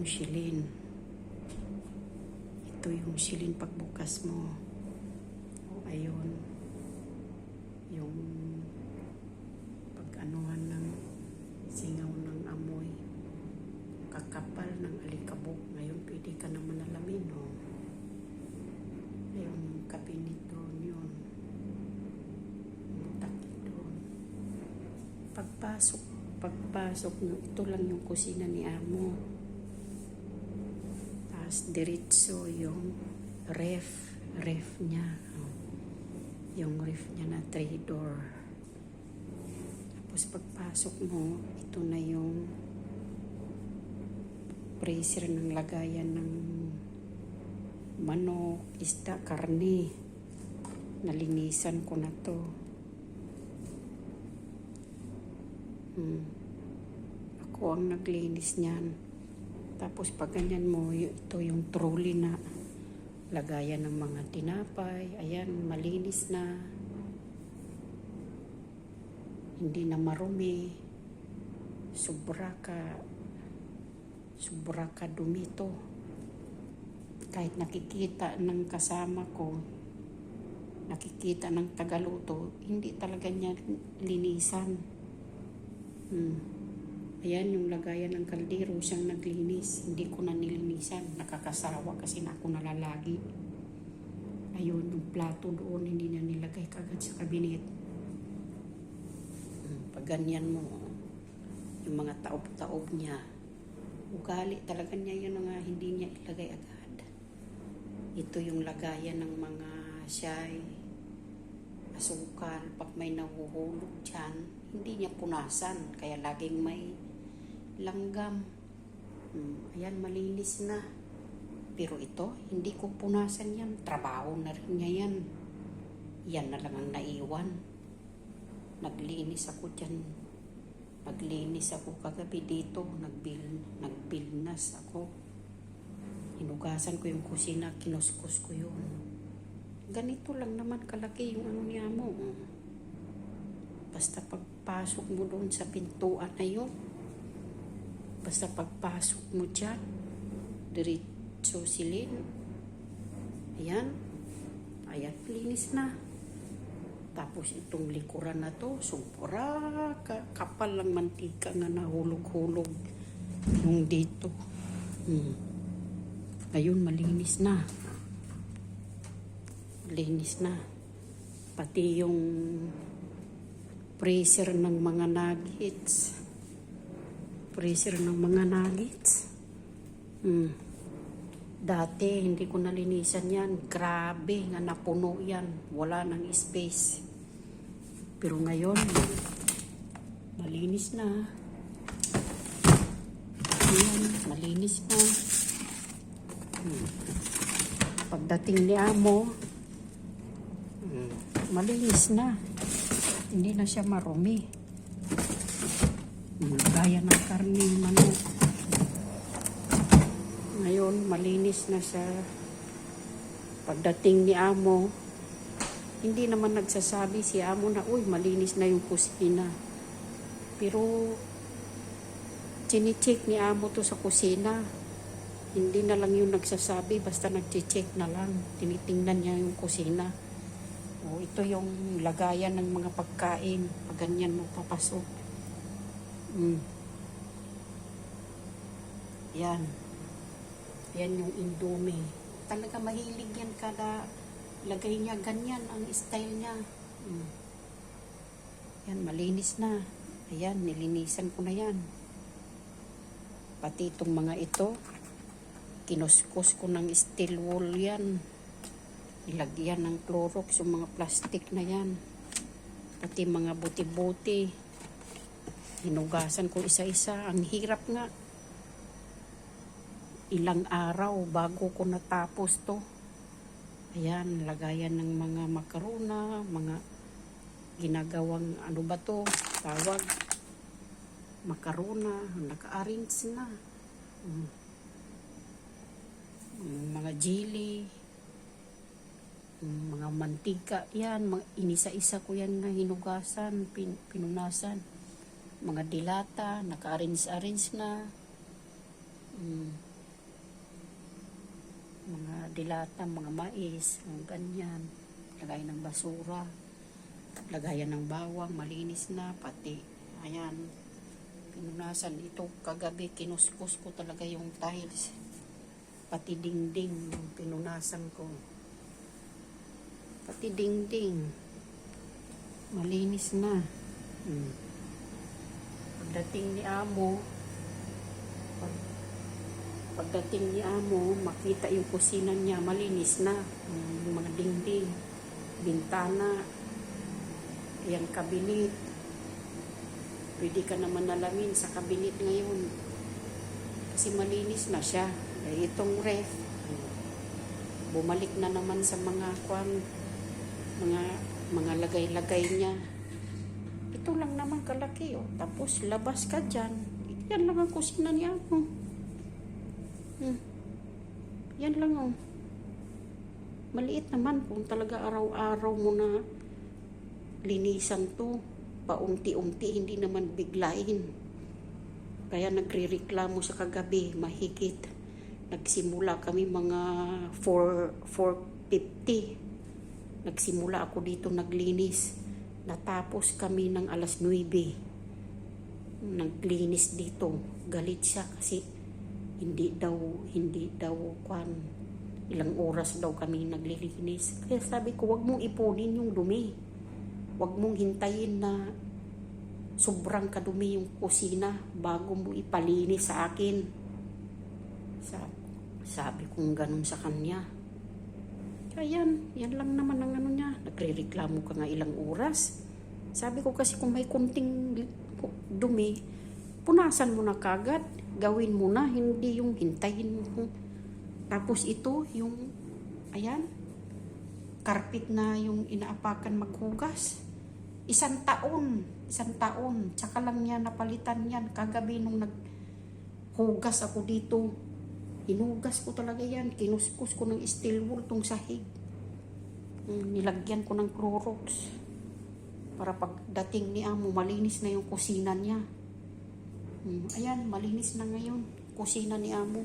shilin. Ito yung shilin pagbukas mo. Ayun. Yung pag-anuhan ng singaw ng amoy. Kakapal ng alikabok. Ngayon pwede ka naman alamin, no? Ayun yung cabinet doon yun. Yung takip doon. Pagpasok no, ito lang yung kusina ni Amo. Tapos diretso yung ref niya. Yung ref niya na 3 door. Tapos pagpasok mo, ito na yung freezer ng lagayan ng manok, isda, karne. Nalinisan ko na to. Ako ang naglinis niyan. Tapos pag ganyan mo, ito yung trolley na lagayan ng mga tinapay. Ayan, malinis na. Hindi na marumi. Sobra ka dumi to. Kahit nakikita ng kasama ko, nakikita ng tagaluto, hindi talaga niya linisan. Ayan yung lagayan ng kaldero, siyang naglinis. Hindi ko na nilinisan. Nakakasawa kasi na ako nalalagi. Ayun, yung plato doon, hindi na nilagay kagad sa kabinet. Pag ganyan mo, yung mga taob-taob niya, ugali talaga niya yun nga hindi niya ilagay agad. Ito yung lagayan ng mga siyay, asukal. Pag may nahuhulog dyan, hindi niya punasan. Kaya laging may langgam. Ayan, malinis na. Pero ito, hindi ko punasan yan. Trabaho na rin niya yan. Yan na lang ang naiwan. Naglinis ako dyan. Naglinis ako kagabi dito. Nagbilnas ako. Hinugasan ko yung kusina. Kinuskus ko yun. Ganito lang naman kalaki yung ano niya mo. Basta pagpasok mo doon sa pintuan na yun. Basta pagpasok mo dyan, diretso silin. Ayan. Ayan, linis na. Tapos itong likuran na to, sobra kapal lang mantika nga nahulog-hulog yung dito. Ngayon, malinis na. Malinis na. Pati yung freezer ng mga nuggets. Freezer ng mga nuggets. Dati, hindi ko nalinisan yan. Grabe, nga napuno yan. Wala nang space. Pero ngayon, malinis na. Ayan, malinis na. Pagdating ni Amo, malinis na. Hindi na siya marumi. Gaya ng karne, manok. Ngayon, malinis na siya. Pagdating ni Amo, hindi naman nagsasabi si Amo na, uy, malinis na yung kusina. Pero, chine-check ni Amo to sa kusina. Hindi na lang yung nagsasabi, basta nag-check na lang. Tinitingnan niya yung kusina. O, ito yung lagayan ng mga pagkain. Pag ganyan mo papasok. Yan. Yan yung Indomie. Talaga mahilig yan kada lagay niya. Ganyan ang style niya. Yan, malinis na. Ayan, nilinisan ko na yan. Pati itong mga ito, kinuskus ko ng steel wool yan. Ilagyan ng Clorox yung mga plastic na yan. Pati mga buti-buti. Hinugasan ko isa-isa. Ang hirap nga. Ilang araw bago ko natapos to. Ayan, lagayan ng mga makarona, mga ginagawang ano ba to? Tawag. Makarona. Naka-arrange na. Mga jelly. Mga mantika. Yan, inisa-isa ko yan na hinugasan, pinunasan. Mga dilata, naka-arrange-arrange na. dilata, mga mais, mga ganyan. Lagay ng basura. Lagayan ng bawang, malinis na, pati, ayan, pinunasan. Ito, kagabi, kinuskus ko talaga yung tiles. Pati dingding, pinunasan ko. Pati dingding, malinis na. Pagdating ni Amo, makita yung kusina niya, malinis na. Yung mga dingding, bintana, yung kabinet. Pwede ka naman nalamin sa kabinet ngayon. Kasi malinis na siya. Itong ref, bumalik na naman sa mga mga lagay-lagay niya. Ito lang naman kalaki, oh. Tapos labas ka dyan. Yan lang ang kusina niya, oh. Yan lang, oh. Maliit naman kung talaga araw-araw mo na linisan to. Paunti-unti, hindi naman biglain. Kaya nagre-reklamo sa kagabi, mahigit. Nagsimula kami mga 4:50. Nagsimula ako dito naglinis. Natapos kami ng alas 9. Naglinis dito. Galit siya kasi hindi daw ilang oras daw kami naglilinis. Kaya sabi ko, wag mong ipunin yung dumi. Wag mong hintayin na sobrang kadumi yung kusina bago mo ipalinis sa akin. Sabi kong ganun sa kanya. Kaya yan lang naman ang ano niya. Nagre-reklamo ka nga ilang oras. Sabi ko kasi kung may kunting dumi, punasan mo na kagad. Gawin mo na, hindi yung hintayin mo. Tapos ito, yung, ayan, carpet na yung inaapakan maghugas. Isang taon, tsaka lang niya napalitan yan. Kagabi nung naghugas ako dito, hinugas ko talaga yan. Kinuskus ko ng steel wool tong sahig. Nilagyan ko ng Clorox. Para pagdating ni Amo, malinis na yung kusina niya. Ayan, malinis na ngayon. Kusina ni Amo.